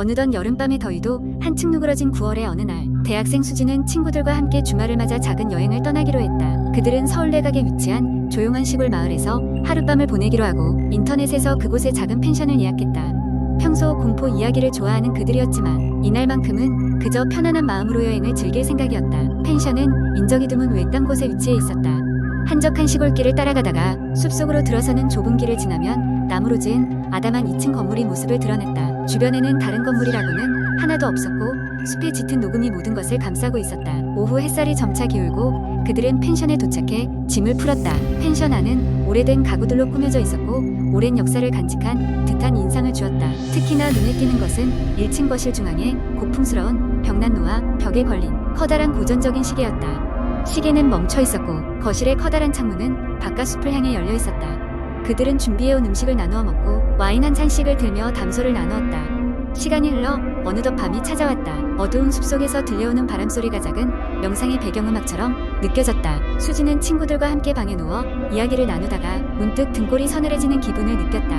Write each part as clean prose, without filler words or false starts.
어느덧 여름밤의 더위도 한층 누그러진 9월의 어느 날, 대학생 수지는 친구들과 함께 주말을 맞아 작은 여행을 떠나기로 했다. 그들은 서울 내각에 위치한 조용한 시골 마을에서 하룻밤을 보내기로 하고 인터넷에서 그곳에 작은 펜션을 예약했다. 평소 공포 이야기를 좋아하는 그들이었지만 이날만큼은 그저 편안한 마음으로 여행을 즐길 생각이었다. 펜션은 인적이 드문 외딴 곳에 위치해 있었다. 한적한 시골길을 따라가다가 숲속으로 들어서는 좁은 길을 지나면 나무로 지은 아담한 2층 건물이 모습을 드러냈다. 주변에는 다른 건물이라고는 하나도 없었고 숲에 짙은 녹음이 모든 것을 감싸고 있었다. 오후 햇살이 점차 기울고 그들은 펜션에 도착해 짐을 풀었다. 펜션 안은 오래된 가구들로 꾸며져 있었고 오랜 역사를 간직한 듯한 인상을 주었다. 특히나 눈에 띄는 것은 1층 거실 중앙에 고풍스러운 벽난로와 벽에 걸린 커다란 고전적인 시계였다. 시계는 멈춰 있었고 거실의 커다란 창문은 바깥 숲을 향해 열려 있었다. 그들은 준비해온 음식을 나누어 먹고 와인 한 잔씩을 들며 담소를 나누었다. 시간이 흘러 어느덧 밤이 찾아왔다. 어두운 숲속에서 들려오는 바람소리가 작은 명상의 배경음악처럼 느껴졌다. 수지는 친구들과 함께 방에 누워 이야기를 나누다가 문득 등골이 서늘해지는 기분을 느꼈다.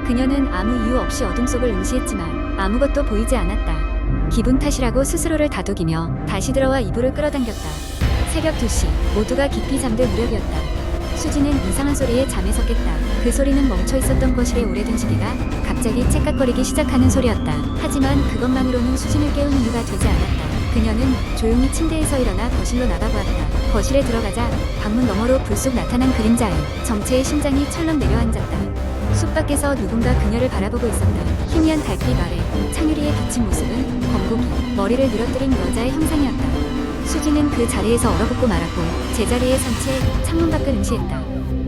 그녀는 아무 이유 없이 어둠 속을 응시했지만 아무것도 보이지 않았다. 기분 탓이라고 스스로를 다독이며 다시 들어와 이불을 끌어당겼다. 새벽 2시, 모두가 깊이 잠들 무렵이었다. 수지는 이상한 소리에 잠에서 깼다. 그 소리는 멈춰 있었던 거실의 오래된 시계가 갑자기 째깍거리기 시작하는 소리였다. 하지만 그것만으로는 수진을 깨우는 이유가 되지 않았다. 그녀는 조용히 침대에서 일어나 거실로 나가보았다. 거실에 들어가자 방문 너머로 불쑥 나타난 그림자에 정체의 심장이 철렁 내려앉았다. 숲 밖에서 누군가 그녀를 바라보고 있었다. 희미한 달빛 아래 창유리에 비친 모습은 검고기, 머리를 늘어뜨린 여자의 형상이었다. 수지는 그 자리에서 얼어붙고 말았고 제자리에 선 채 창문 밖을 응시했다.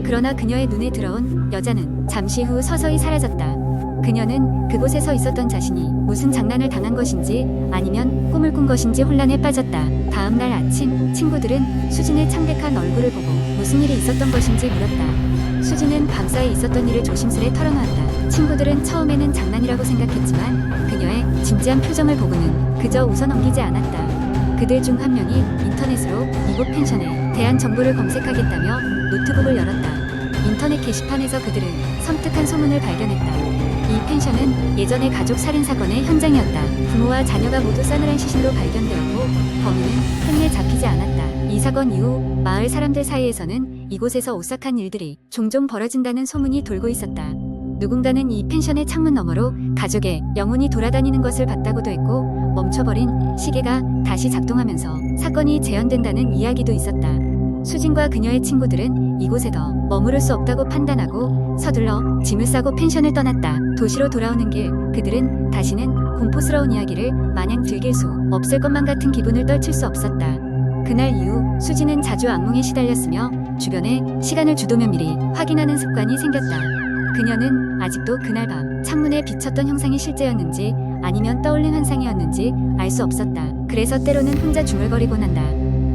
그러나 그녀의 눈에 들어온 여자는 잠시 후 서서히 사라졌다. 그녀는 그곳에 서 있었던 자신이 무슨 장난을 당한 것인지 아니면 꿈을 꾼 것인지 혼란에 빠졌다. 다음 날 아침 친구들은 수진의 창백한 얼굴을 보고 무슨 일이 있었던 것인지 물었다. 수지는 밤사이 있었던 일을 조심스레 털어놓았다. 친구들은 처음에는 장난이라고 생각했지만 그녀의 진지한 표정을 보고는 그저 웃어 넘기지 않았다. 그들 중 한 명이 인터넷으로 이곳 펜션에 대한 정보를 검색하겠다며 노트북을 열었다. 인터넷 게시판에서 그들은 섬뜩한 소문을 발견했다. 이 펜션은 예전의 가족 살인 사건의 현장이었다. 부모와 자녀가 모두 싸늘한 시신으로 발견되었고 범인은 흔히 잡히지 않았다. 이 사건 이후 마을 사람들 사이에서는 이곳에서 오싹한 일들이 종종 벌어진다는 소문이 돌고 있었다. 누군가는 이 펜션의 창문 너머로 가족의 영혼이 돌아다니는 것을 봤다고도 했고 멈춰버린 시계가 다시 작동하면서 사건이 재현된다는 이야기도 있었다. 수진과 그녀의 친구들은 이곳에 더 머무를 수 없다고 판단하고 서둘러 짐을 싸고 펜션을 떠났다. 도시로 돌아오는 길 그들은 다시는 공포스러운 이야기를 마냥 즐길 수 없을 것만 같은 기분을 떨칠 수 없었다. 그날 이후 수지는 자주 악몽에 시달렸으며 주변에 시간을 주도면 미리 확인하는 습관이 생겼다. 그녀는 아직도 그날 밤 창문에 비쳤던 형상이 실제였는지 아니면 떠올린 환상이었는지 알 수 없었다. 그래서 때로는 혼자 중얼거리곤 한다.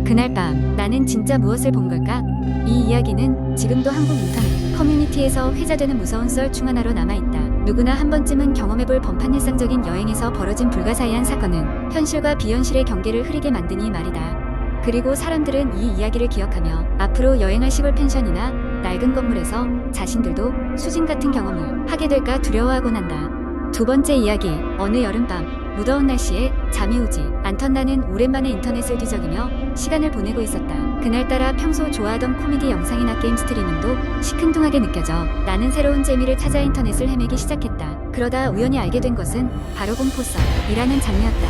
그날 밤 나는 진짜 무엇을 본 걸까? 이 이야기는 지금도 한국 인터넷 커뮤니티에서 회자되는 무서운 썰 중 하나로 남아있다. 누구나 한 번쯤은 경험해볼 범판 일상적인 여행에서 벌어진 불가사의한 사건은 현실과 비현실의 경계를 흐리게 만드니 말이다. 그리고 사람들은 이 이야기를 기억하며 앞으로 여행할 시골 펜션이나 낡은 건물에서 자신들도 수진 같은 경험을 하게 될까 두려워하곤 한다. 두 번째 이야기. 어느 여름밤 무더운 날씨에 잠이 오지 않던 나는 오랜만에 인터넷을 뒤적이며 시간을 보내고 있었다. 그날따라 평소 좋아하던 코미디 영상이나 게임 스트리밍도 시큰둥하게 느껴져 나는 새로운 재미를 찾아 인터넷을 헤매기 시작했다. 그러다 우연히 알게 된 것은 바로 공포썰이라는 장르였다.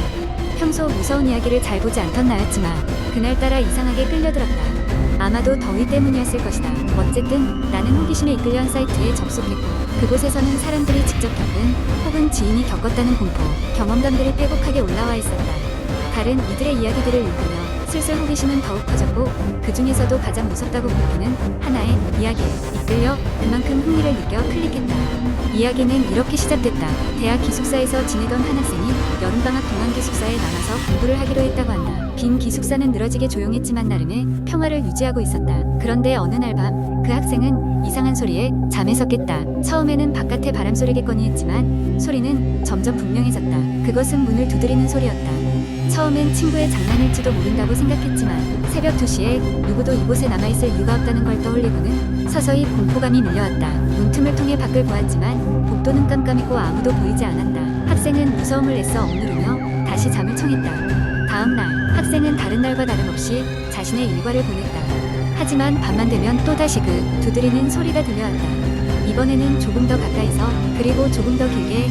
평소 무서운 이야기를 잘 보지 않던 나였지만 그날따라 이상하게 끌려들었다. 아마도 더위 때문이었을 것이다. 어쨌든 나는 호기심에 이끌려 한 사이트에 접속했고 그곳에서는 사람들이 직접 겪은 혹은 지인이 겪었다는 공포 경험담들이 빼곡하게 올라와 있었다. 다른 이들의 이야기들을 읽으며 슬슬 호기심은 더욱 커졌고 그 중에서도 가장 무섭다고 보이는 하나의 이야기에 이끌려 그만큼 흥미를 느껴 클릭했다. 이야기는 이렇게 시작됐다. 대학 기숙사에서 지내던 한 학생이 여름방학 동안 기숙사에 나가서 공부를 하기로 했다고 한다. 빈 기숙사는 늘어지게 조용했지만 나름의 평화를 유지하고 있었다. 그런데 어느 날 밤 그 학생은 이상한 소리에 잠에서 깼다. 처음에는 바깥의 바람소리겠거니 했지만 소리는 점점 분명해졌다. 그것은 문을 두드리는 소리였다. 처음엔 친구의 장난일지도 모른다고 생각했지만 새벽 2시에 누구도 이곳에 남아있을 이유가 없다는 걸 떠올리고는 서서히 공포감이 밀려왔다. 문틈을 통해 밖을 보았지만 복도는 깜깜했고 아무도 보이지 않았다. 학생은 무서움을 애써 억누르며 다시 잠을 청했다. 다음 날 학생은 다른 날과 다름없이 자신의 일과를 보냈다. 하지만 밤만 되면 또다시 그 두드리는 소리가 들려왔다. 이번에는 조금 더 가까이서 그리고 조금 더 길게.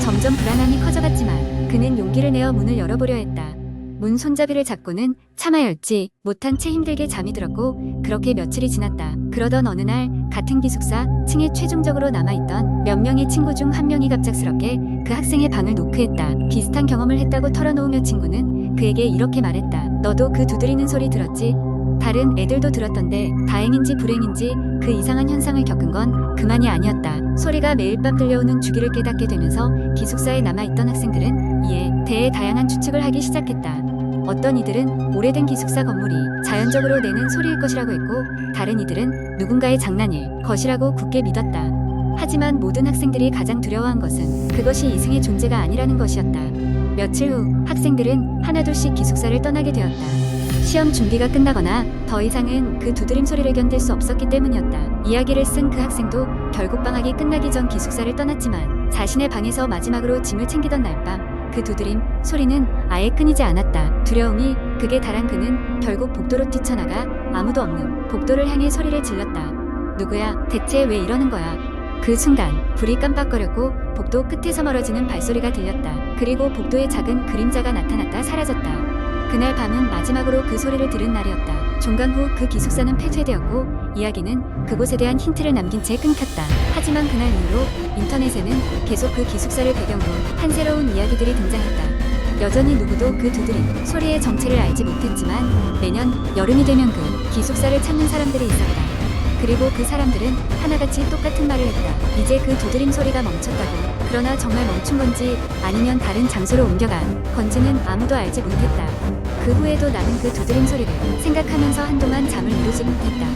점점 불안함이 커져갔지만 그는 용기를 내어 문을 열어보려 했다. 문 손잡이를 잡고는 참아 열지 못한 채 힘들게 잠이 들었고 그렇게 며칠이 지났다. 그러던 어느 날 같은 기숙사 층에 최종적으로 남아있던 몇 명의 친구 중 한 명이 갑작스럽게 그 학생의 방을 노크했다. 비슷한 경험을 했다고 털어놓으며 친구는 그에게 이렇게 말했다. 너도 그 두드리는 소리 들었지? 다른 애들도 들었던데 다행인지 불행인지 그 이상한 현상을 겪은 건 그만이 아니었다. 소리가 매일 밤 들려오는 주기를 깨닫게 되면서 기숙사에 남아있던 학생들은 이에 대해 다양한 추측을 하기 시작했다. 어떤 이들은 오래된 기숙사 건물이 자연적으로 내는 소리일 것이라고 했고 다른 이들은 누군가의 장난일 것이라고 굳게 믿었다. 하지만 모든 학생들이 가장 두려워한 것은 그것이 이승의 존재가 아니라는 것이었다. 며칠 후 학생들은 하나둘씩 기숙사를 떠나게 되었다. 시험 준비가 끝나거나 더 이상은 그 두드림 소리를 견딜 수 없었기 때문이었다. 이야기를 쓴 그 학생도 결국 방학이 끝나기 전 기숙사를 떠났지만 자신의 방에서 마지막으로 짐을 챙기던 날 밤 그 두드림 소리는 아예 끊이지 않았다. 두려움이 극에 달한 그는 결국 복도로 뛰쳐나가 아무도 없는 복도를 향해 소리를 질렀다. 누구야? 대체 왜 이러는 거야? 그 순간 불이 깜빡거렸고 복도 끝에서 멀어지는 발소리가 들렸다. 그리고 복도에 작은 그림자가 나타났다 사라졌다. 그날 밤은 마지막으로 그 소리를 들은 날이었다. 종강 후 그 기숙사는 폐쇄되었고 이야기는 그곳에 대한 힌트를 남긴 채 끊겼다. 하지만 그날 이후로 인터넷에는 계속 그 기숙사를 배경으로 한 새로운 이야기들이 등장했다. 여전히 누구도 그 두드림 소리의 정체를 알지 못했지만 매년 여름이 되면 그 기숙사를 찾는 사람들이 있었다. 그리고 그 사람들은 하나같이 똑같은 말을 했다. 이제 그 두드림 소리가 멈췄다고. 그러나 정말 멈춘 건지 아니면 다른 장소로 옮겨간 건지는 아무도 알지 못했다. 그 후에도 나는 그 두드림 소리를 생각하면서 한동안 잠을 이루지 못했다.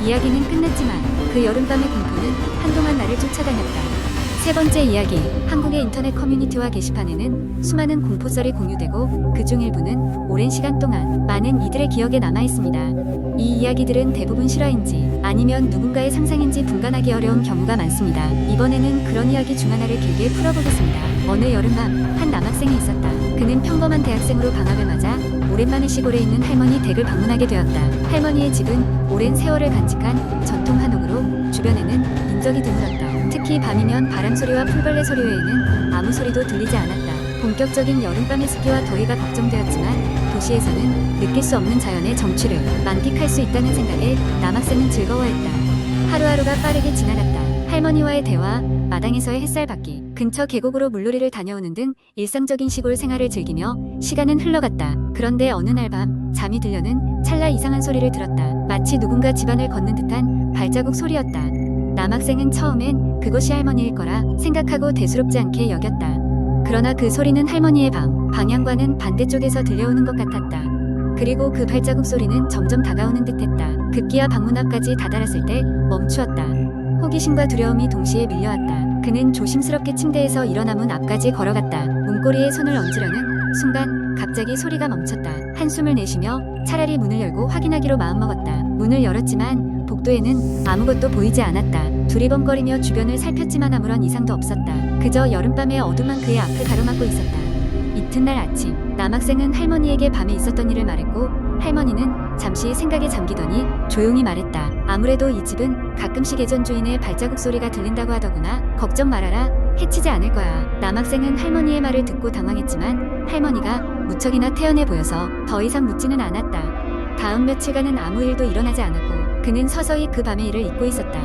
이야기는 끝났지만 그 여름밤의 공포는 한동안 나를 쫓아다녔다. 세 번째 이야기. 한국의 인터넷 커뮤니티와 게시판에는 수많은 공포썰이 공유되고 그중 일부는 오랜 시간 동안 많은 이들의 기억에 남아있습니다. 이 이야기들은 대부분 실화인지 아니면 누군가의 상상인지 분간하기 어려운 경우가 많습니다. 이번에는 그런 이야기 중 하나를 길게 풀어보겠습니다. 어느 여름밤 한 남학생이 있었다. 그는 평범한 대학생으로 방학을 맞아 오랜만에 시골에 있는 할머니 댁을 방문하게 되었다. 할머니의 집은 오랜 세월을 간직한 전통 한옥으로 주변에는 인적이 드물었다. 특히 밤이면 바람소리와 풀벌레 소리 외에는 아무 소리도 들리지 않았다. 본격적인 여름밤의 습기와 더위가 걱정되었지만 도시에서는 느낄 수 없는 자연의 정취를 만끽할 수 있다는 생각에 남학생은 즐거워했다. 하루하루가 빠르게 지나갔다. 할머니와의 대화, 마당에서의 햇살 받기, 근처 계곡으로 물놀이를 다녀오는 등 일상적인 시골 생활을 즐기며 시간은 흘러갔다. 그런데 어느 날 밤 잠이 들려는 찰나 이상한 소리를 들었다. 마치 누군가 집안을 걷는 듯한 발자국 소리였다. 남학생은 처음엔 그것이 할머니일 거라 생각하고 대수롭지 않게 여겼다. 그러나 그 소리는 할머니의 방향과는 반대쪽에서 들려오는 것 같았다. 그리고 그 발자국 소리는 점점 다가오는 듯했다. 급기야 방문 앞까지 다다랐을 때 멈추었다. 호기심과 두려움이 동시에 밀려왔다. 그는 조심스럽게 침대에서 일어나 문 앞까지 걸어갔다. 문고리에 손을 얹으려는 순간 갑자기 소리가 멈췄다. 한숨을 내쉬며 차라리 문을 열고 확인하기로 마음먹었다. 문을 열었지만 복도에는 아무것도 보이지 않았다. 두리번거리며 주변을 살폈지만 아무런 이상도 없었다. 그저 여름밤의 어둠만 그의 앞을 가로막고 있었다. 이튿날 아침 남학생은 할머니에게 밤에 있었던 일을 말했고 할머니는 잠시 생각에 잠기더니 조용히 말했다. 아무래도 이 집은 가끔씩 예전 주인의 발자국 소리가 들린다고 하더구나. 걱정 말아라. 해치지 않을 거야. 남학생은 할머니의 말을 듣고 당황했지만 할머니가 무척이나 태연해 보여서 더 이상 묻지는 않았다. 다음 며칠간은 아무 일도 일어나지 않았고 그는 서서히 그 밤의 일을 잊고 있었다.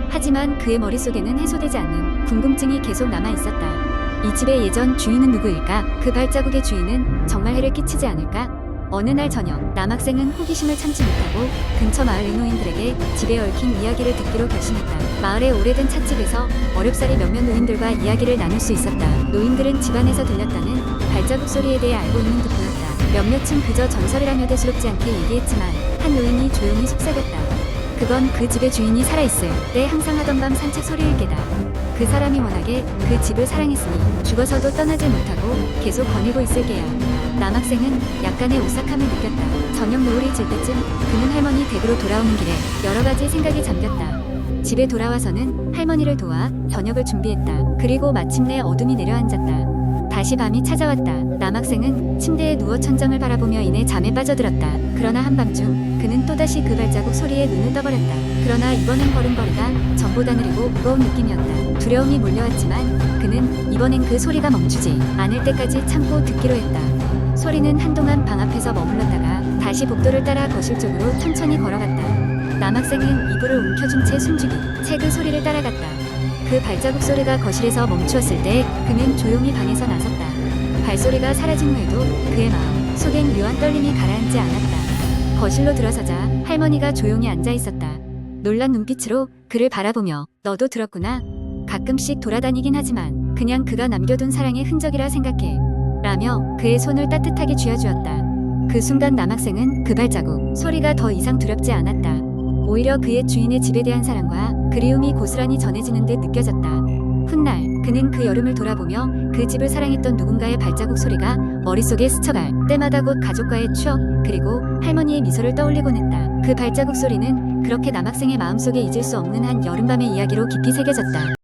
하지만 그의 머릿속에는 해소되지 않는 궁금증이 계속 남아있었다. 이 집의 예전 주인은 누구일까? 그 발자국의 주인은 정말 해를 끼치지 않을까? 어느 날 저녁 남학생은 호기심을 참지 못하고 근처 마을 의노인들에게 집에 얽힌 이야기를 듣기로 결심했다. 마을의 오래된 찻집에서 어렵사리 몇몇 노인들과 이야기를 나눌 수 있었다. 노인들은 집안에서 들렸다는 발자국 소리에 대해 알고 있는 듯보였다. 몇몇은 그저 전설이라며 대수롭지 않게 얘기했지만 한 노인이 조용히 속삭였다. 그건 그 집의 주인이 살아있을 때 항상 하던 밤 산책 소리일 게다. 그 사람이 워낙에 그 집을 사랑했으니 죽어서도 떠나지 못하고 계속 거닐고 있을 게야. 남학생은 약간의 오싹함을 느꼈다. 저녁 노을이 질 때쯤 그는 할머니 댁으로 돌아오는 길에 여러 가지 생각에 잠겼다. 집에 돌아와서는 할머니를 도와 저녁을 준비했다. 그리고 마침내 어둠이 내려앉았다. 다시 밤이 찾아왔다. 남학생은 침대에 누워 천장을 바라보며 이내 잠에 빠져들었다. 그러나 한밤중 그는 또다시 그 발자국 소리에 눈을 떠버렸다. 그러나 이번엔 걸음걸이가 전보다 느리고 무거운 느낌이었다. 두려움이 몰려왔지만 그는 이번엔 그 소리가 멈추지 않을 때까지 참고 듣기로 했다. 소리는 한동안 방 앞에서 머물렀다가 다시 복도를 따라 거실 쪽으로 천천히 걸어갔다. 남학생은 이불을 움켜쥔 채 숨죽이 채 그 소리를 따라갔다. 그 발자국 소리가 거실에서 멈추었을 때 그는 조용히 방에서 나섰다. 발소리가 사라진 후에도 그의 마음 속엔 묘한 떨림이 가라앉지 않았다. 거실로 들어서자 할머니가 조용히 앉아 있었다. 놀란 눈빛으로 그를 바라보며 너도 들었구나. 가끔씩 돌아다니긴 하지만 그냥 그가 남겨둔 사랑의 흔적이라 생각해. 라며 그의 손을 따뜻하게 쥐어주었다. 그 순간 남학생은 그 발자국 소리가 더 이상 두렵지 않았다. 오히려 그의 주인의 집에 대한 사랑과 그리움이 고스란히 전해지는 듯 느껴졌다. 훗날 그는 그 여름을 돌아보며 그 집을 사랑했던 누군가의 발자국 소리가 머릿속에 스쳐갈 때마다 곧 가족과의 추억 그리고 할머니의 미소를 떠올리곤 했다. 그 발자국 소리는 그렇게 남학생의 마음속에 잊을 수 없는 한 여름밤의 이야기로 깊이 새겨졌다.